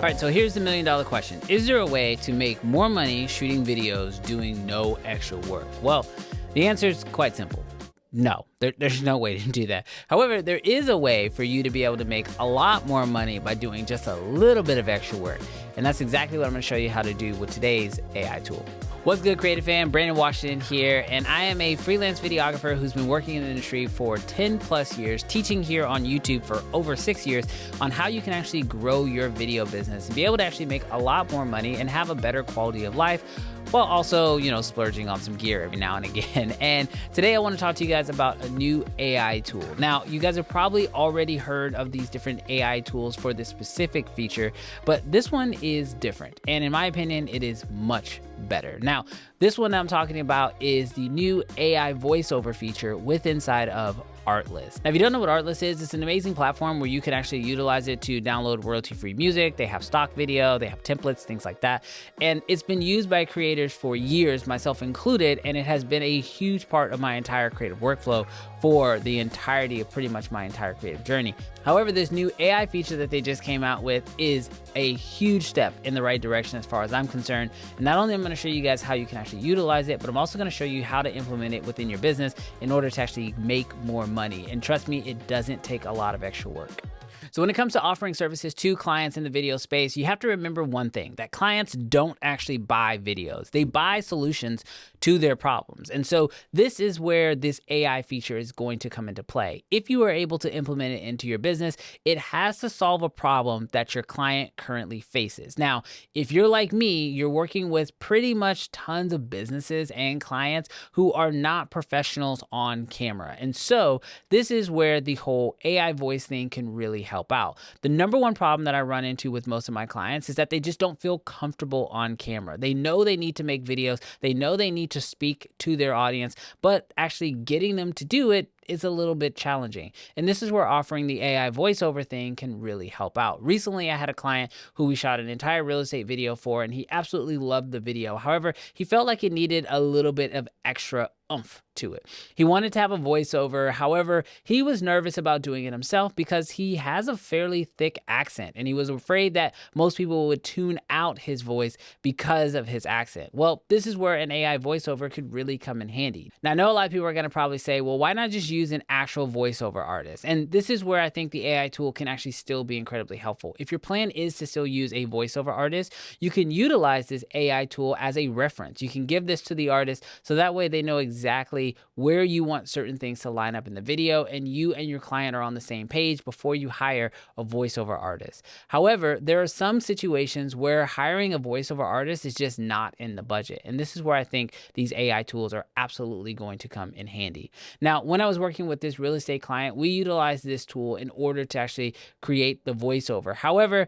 All right, so here's the $1,000,000 question. Is there a way to make more money shooting videos doing no extra work? Well, the answer is quite simple. No, there's no way to do that. However, there is a way for you to be able to make a lot more money by doing just a little bit of extra work. And that's exactly what I'm gonna show you how to do with today's AI tool. What's good, creative fan? Brandon Washington here, and I am a freelance videographer who's been working in the industry for 10 plus years, teaching here on YouTube for over 6 years on how you can actually grow your video business and be able to actually make a lot more money and have a better quality of life, while also, splurging on some gear every now and again. And today I want to talk to you guys about a new AI tool. Now, you guys have probably already heard of these different AI tools for this specific feature, but this one is different. And in my opinion, it is much better. Now, this one I'm talking about is the new AI voiceover feature inside of Artlist. Now, if you don't know what Artlist is, it's an amazing platform where you can actually utilize it to download royalty-free music. They have stock video, they have templates, things like that. And it's been used by creators for years, myself included, and it has been a huge part of my entire creative workflow for the entirety of pretty much my entire creative journey. However, this new AI feature that they just came out with is a huge step in the right direction as far as I'm concerned. And not only am I going to show you guys how you can actually utilize it, but I'm also going to show you how to implement it within your business in order to actually make more money. And trust me, it doesn't take a lot of extra work. So when it comes to offering services to clients in the video space, you have to remember one thing, that clients don't actually buy videos. They buy solutions to their problems. And so this is where this AI feature is going to come into play. If you are able to implement it into your business, it has to solve a problem that your client currently faces. Now, if you're like me, you're working with pretty much tons of businesses and clients who are not professionals on camera. And so this is where the whole AI voice thing can really help out. The number one problem that I run into with most of my clients is that they just don't feel comfortable on camera. They know they need to make videos. They know they need to speak to their audience, but actually getting them to do it is a little bit challenging. And this is where offering the AI voiceover thing can really help out. Recently, I had a client who we shot an entire real estate video for, and he absolutely loved the video. However, he felt like it needed a little bit of extra oomph to it. He wanted to have a voiceover. However, he was nervous about doing it himself because he has a fairly thick accent, and he was afraid that most people would tune out his voice because of his accent. Well, this is where an AI voiceover could really come in handy. Now, I know a lot of people are going to probably say, well, why not just use an actual voiceover artist? And this is where I think the AI tool can actually still be incredibly helpful. If your plan is to still use a voiceover artist, you can utilize this AI tool as a reference. You can give this to the artist so that way they know exactly where you want certain things to line up in the video, and you and your client are on the same page before you hire a voiceover artist. However, there are some situations where hiring a voiceover artist is just not in the budget. And this is where I think these AI tools are absolutely going to come in handy. Now, when I was working with this real estate client, we utilized this tool in order to actually create the voiceover. However,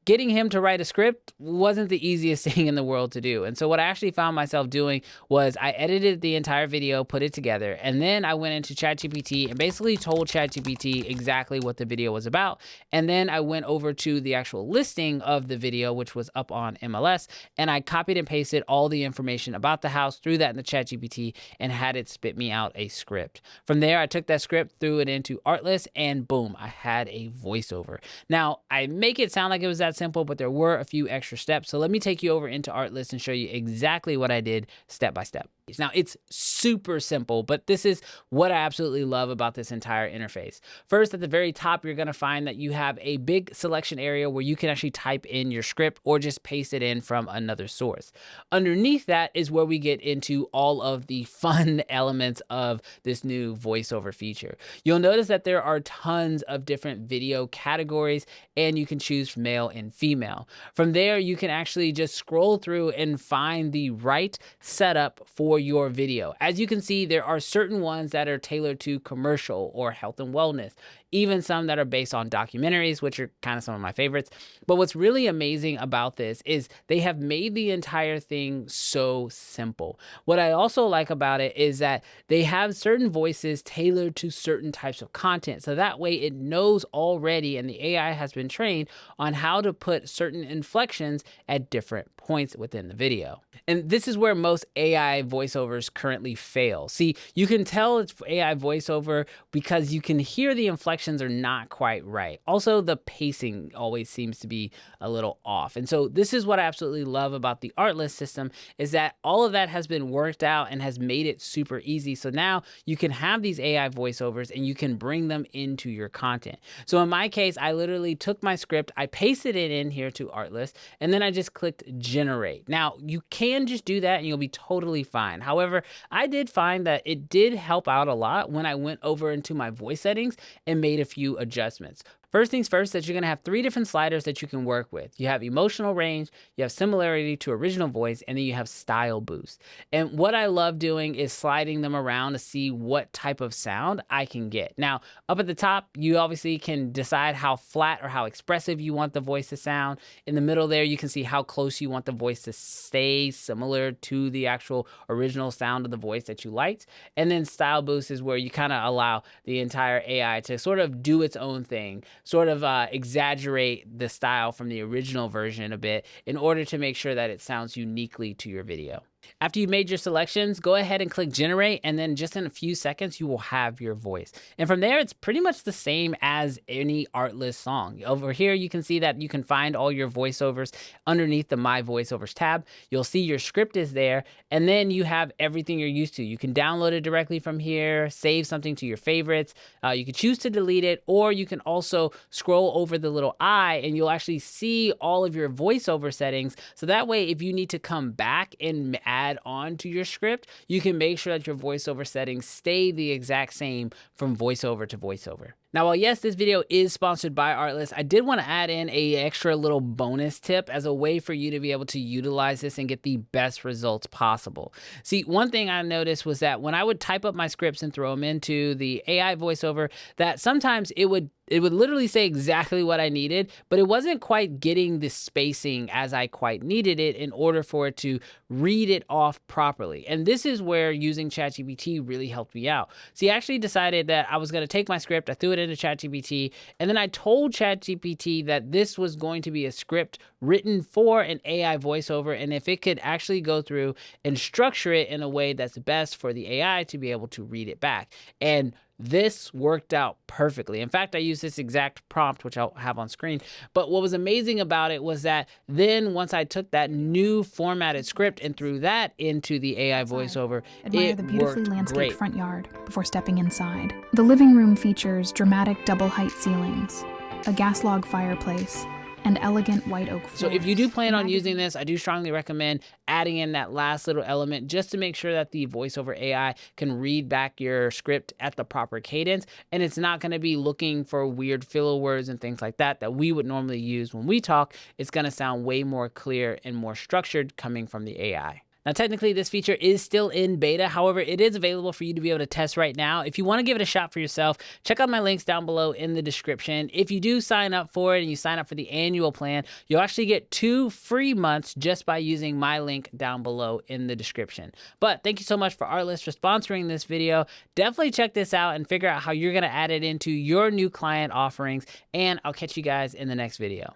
getting him to write a script wasn't the easiest thing in the world to do. And so what I actually found myself doing was I edited the entire video, put it together, and then I went into ChatGPT and basically told ChatGPT exactly what the video was about. And then I went over to the actual listing of the video, which was up on MLS, and I copied and pasted all the information about the house, threw that in the ChatGPT, and had it spit me out a script. From there, I took that script, threw it into Artlist, and boom, I had a voiceover. Now, I make it sound like it was that simple, but there were a few extra steps. So let me take you over into Artlist and show you exactly what I did step by step. Now, it's super simple, but this is what I absolutely love about this entire interface. First, at the very top, you're going to find that you have a big selection area where you can actually type in your script or just paste it in from another source. Underneath that is where we get into all of the fun elements of this new voiceover feature. You'll notice that there are tons of different video categories, and you can choose male and female. From there, you can actually just scroll through and find the right setup for your video. As you can see, there are certain ones that are tailored to commercial or health and wellness, even some that are based on documentaries, which are kind of some of my favorites. But what's really amazing about this is they have made the entire thing so simple. What I also like about it is that they have certain voices tailored to certain types of content. So that way it knows already, and the AI has been trained on how to put certain inflections at different points within the video. And this is where most AI voiceovers currently fail. See, you can tell it's AI voiceover because you can hear the inflection selections are not quite right. Also, the pacing always seems to be a little off. And so this is what I absolutely love about the Artlist system, is that all of that has been worked out and has made it super easy. So now you can have these AI voiceovers and you can bring them into your content. So in my case, I literally took my script, I pasted it in here to Artlist, and then I just clicked generate. Now, you can just do that and you'll be totally fine. However, I did find that it did help out a lot when I went over into my voice settings and made a few adjustments. First things first, that you're gonna have 3 different sliders that you can work with. You have emotional range, you have similarity to original voice, and then you have style boost. And what I love doing is sliding them around to see what type of sound I can get. Now, up at the top, you obviously can decide how flat or how expressive you want the voice to sound. In the middle there, you can see how close you want the voice to stay similar to the actual original sound of the voice that you liked. And then style boost is where you kind of allow the entire AI to sort of do its own thing, sort of exaggerate the style from the original version a bit in order to make sure that it sounds uniquely to your video. After you've made your selections, go ahead and click generate, and then just in a few seconds, you will have your voice. And from there, it's pretty much the same as any Artlist song. Over here, you can see that you can find all your voiceovers underneath the My Voiceovers tab. You'll see your script is there, and then you have everything you're used to. You can download it directly from here, save something to your favorites. You can choose to delete it, or you can also scroll over the little eye, and you'll actually see all of your voiceover settings. So that way, if you need to come back and add on to your script, you can make sure that your voiceover settings stay the exact same from voiceover to voiceover. Now, while yes, this video is sponsored by Artlist, I did want to add in a extra little bonus tip as a way for you to be able to utilize this and get the best results possible. See, one thing I noticed was that when I would type up my scripts and throw them into the AI voiceover, that sometimes it would literally say exactly what I needed, but it wasn't quite getting the spacing as I quite needed it in order for it to read it off properly. And this is where using ChatGPT really helped me out. See, I actually decided that I was going to take my script, I threw it into ChatGPT, and then I told ChatGPT that this was going to be a script written for an AI voiceover, and if it could actually go through and structure it in a way that's best for the AI to be able to read it back. And this worked out perfectly. In fact, I used this exact prompt, which I'll have on screen. But what was amazing about it was that then once I took that new formatted script and threw that into the AI voiceover, admire the beautifully landscaped front yard before stepping inside. The living room features dramatic double-height ceilings, a gas log fireplace, and elegant white oak floors. So if you do plan on using this, I do strongly recommend adding in that last little element just to make sure that the voiceover AI can read back your script at the proper cadence, and it's not going to be looking for weird filler words and things like that that we would normally use when we talk. It's going to sound way more clear and more structured coming from the AI. Now, technically, this feature is still in beta. However, it is available for you to be able to test right now. If you want to give it a shot for yourself, check out my links down below in the description. If you do sign up for it and you sign up for the annual plan, you'll actually get 2 free months just by using my link down below in the description. But thank you so much for Artlist for sponsoring this video. Definitely check this out and figure out how you're going to add it into your new client offerings. And I'll catch you guys in the next video.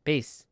Peace.